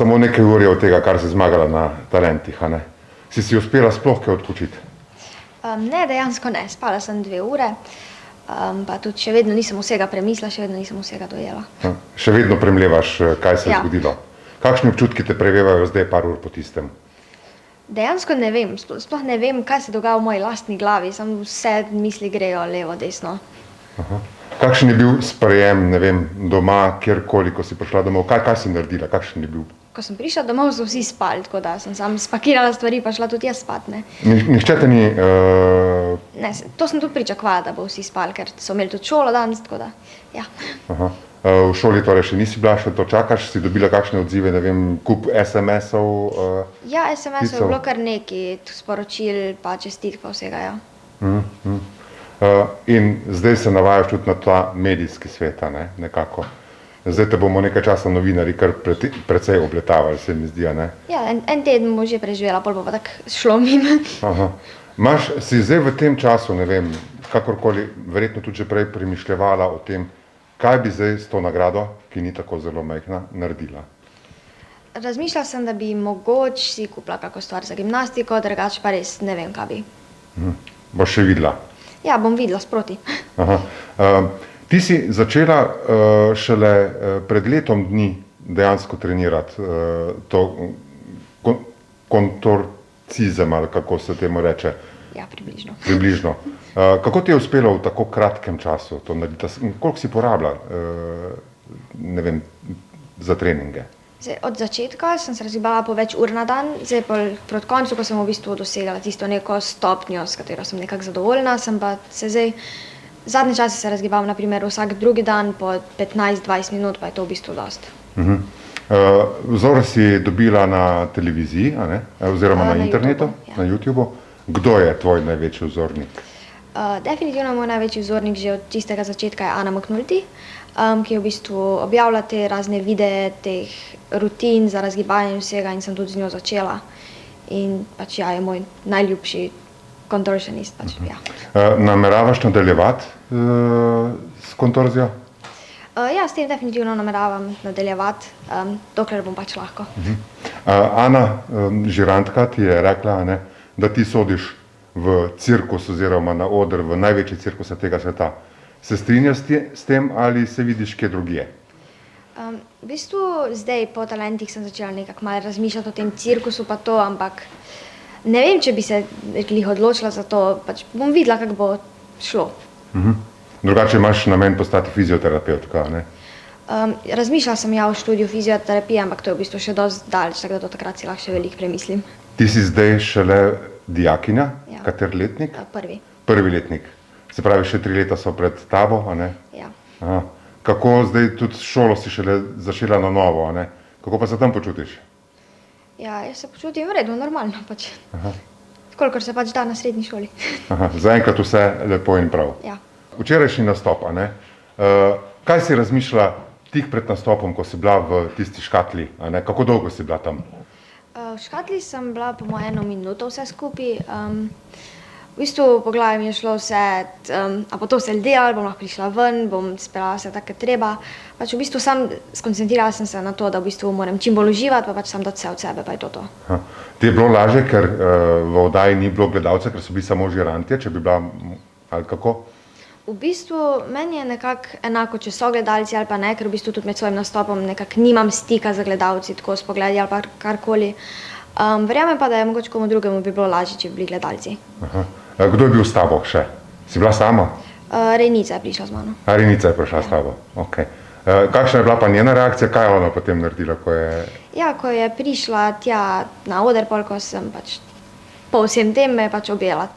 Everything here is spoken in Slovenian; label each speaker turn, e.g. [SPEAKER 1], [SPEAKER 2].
[SPEAKER 1] samo nekaj ur je od tega, kar si zmagala na talentih, a ne? Si uspela sploh kaj odpočiti?
[SPEAKER 2] Ne, dejansko ne. Spala sem 2 ure, pa tudi še vedno nisem vsega premislila, še vedno nisem vsega dojela.
[SPEAKER 1] Še vedno premlevaš, kaj se je zgodilo? Kakšni občutki te prevevajo zdaj par ur po tistem?
[SPEAKER 2] Dejansko ne vem, sploh ne vem, kaj se dogaja v moji lastni glavi, samo vse misli grejo levo, desno.
[SPEAKER 1] Kakšen je bil sprejem, ne vem, doma, kjerkoli, ko si prišla domov? Kaj si naredila? Kakšen je bil?
[SPEAKER 2] Ko sem prišla domov, so vsi spali, tako da sem samo spakirala stvari, pa šla tudi jaz spat, ne.
[SPEAKER 1] Nihče te ni...
[SPEAKER 2] Ne, to sem tudi pričakovala, da bo vsi spali, ker so imeli tudi šolo danes, tako da, ja.
[SPEAKER 1] V šoli torej še nisi bila, še to čakaš, si dobila kakšne odzive, ne vem, kup SMS-ov?
[SPEAKER 2] Ja, SMS-ov je bilo kar nekaj, sporočil, pa čestitk pa vsega, ja.
[SPEAKER 1] In zdaj se navajaš tudi na ta medijski svet, ne, nekako. Zdaj te bomo nekaj časa novinarji kar precej obletavali, se mi zdi, ne?
[SPEAKER 2] Ja, en teden bomo že preživela, pol bo pa tako šlo mimo.
[SPEAKER 1] Si zdaj v tem času, ne vem, kakorkoli, verjetno tudi že prej premišljevala o tem, kaj bi zdaj s to nagrado, ki ni tako zelo majhna, naredila?
[SPEAKER 2] Razmišljala sem, da bi mogoče si kupila kako stvar za gimnastiko, drugače pa res ne vem, kaj bi.
[SPEAKER 1] Boš še videla?
[SPEAKER 2] Ja, bom videla sproti.
[SPEAKER 1] Ti si začela šele pred letom dni dejansko trenirati to kontorcizem, ali kako se temu reče?
[SPEAKER 2] Ja, približno.
[SPEAKER 1] Približno. Kako ti je uspelo v tako kratkem času to narediti? Koliko si porabila, ne vem, za treninge?
[SPEAKER 2] Od začetka sem se razgibala po več ur na dan, zdaj proti koncu, ko sem v bistvu dosegala tisto neko stopnjo, s katero sem nekako zadovoljna, sem pa se zdaj, zadnje čase se razgibavam na primer vsak drugi dan po 15-20 minut, pa je to v bistvu dost.
[SPEAKER 1] Vzor si dobila na televiziji, oziroma na internetu, na YouTubeu. Kdo je tvoj največji vzornik?
[SPEAKER 2] Definitivno moj največji vzornik že od čistega začetka je Ana McNulty, ki je v bistvu objavila te razne videe, teh rutin za razgibanje vsega in sem tudi z njo začela. In pač ja, je moj najljubši kontorsionist, pač ja.
[SPEAKER 1] Nameravaš nadaljevati s kontorzijo?
[SPEAKER 2] Ja, s tem definitivno nameravam nadaljevati, dokler bom pač lahko.
[SPEAKER 1] Ana Žirantka ti je rekla, da ti sodiš v cirkus oziroma na oder, v največji cirkus tega sveta. Se strinjaš s tem ali se vidiš kje drugje?
[SPEAKER 2] V bistvu zdaj po talentih sem začela nekako malo razmišljati o tem cirkusu pa to, ampak ne vem, če bi se glih odločila za to, pač bom videla, kako bo šlo.
[SPEAKER 1] Drugače imaš namen postati fizioterapevtka, ne?
[SPEAKER 2] Razmišljala sem ja o študiju fizioterapije, ampak to je v bistvu še dosti daleč, tako da do takrat si lahko še veliko premislim.
[SPEAKER 1] Ti si zdaj šele dijakinja? Kateri letnik?
[SPEAKER 2] Prvi.
[SPEAKER 1] Prvi letnik. Se pravi, še 3 leta so pred tabo, a ne?
[SPEAKER 2] Ja.
[SPEAKER 1] Kako zdaj tudi šolo si šele začela na novo, a ne? Kako pa se tam počutiš?
[SPEAKER 2] Ja, jaz se počutim v redu, normalno pač. Kolikor se pač da na srednji šoli.
[SPEAKER 1] Zaenkrat vse lepo in prav.
[SPEAKER 2] Ja.
[SPEAKER 1] Včerajšnji nastop, a ne? Kaj si razmišljala tik pred nastopom, ko si bila v tisti škatli, a ne? Kako dolgo si bila tam?
[SPEAKER 2] V škatli sem bila po moje 1 minuto vse skupaj. V bistvu po glavi mi je šlo vse, a bo to vse delala, bom lahko prišla ven, bom speljala vse tako, kot treba. Pač v bistvu sam skoncentrirala sem se na to, da v bistvu moram čim bolj uživati, pa pač sam dati vse od sebe, pa je to.
[SPEAKER 1] Ti je bilo lažje, ker v oddaji ni bilo gledalcev, ker so bili samo žirantje, če bi bila, ali kako?
[SPEAKER 2] V bistvu meni je nekako enako, če so gledalci ali pa ne, ker v bistvu tudi med svojim nastopom nekako nimam stika z gledalci, tako s pogledi ali pa karkoli. Verjamem pa, da je mogoče komu drugemu bi bilo lažje, če bi bili gledalci.
[SPEAKER 1] Kdo je bil s tabo še? Si bila sama?
[SPEAKER 2] Rejnica je prišla z mano.
[SPEAKER 1] Rejnica je prišla s tabo, okej. Kakšna je bila pa njena reakcija, kaj je ona potem naredila, ko je...
[SPEAKER 2] Ja, ko je prišla tja na oder, pol ko sem pač po vsem tem me je pač objela.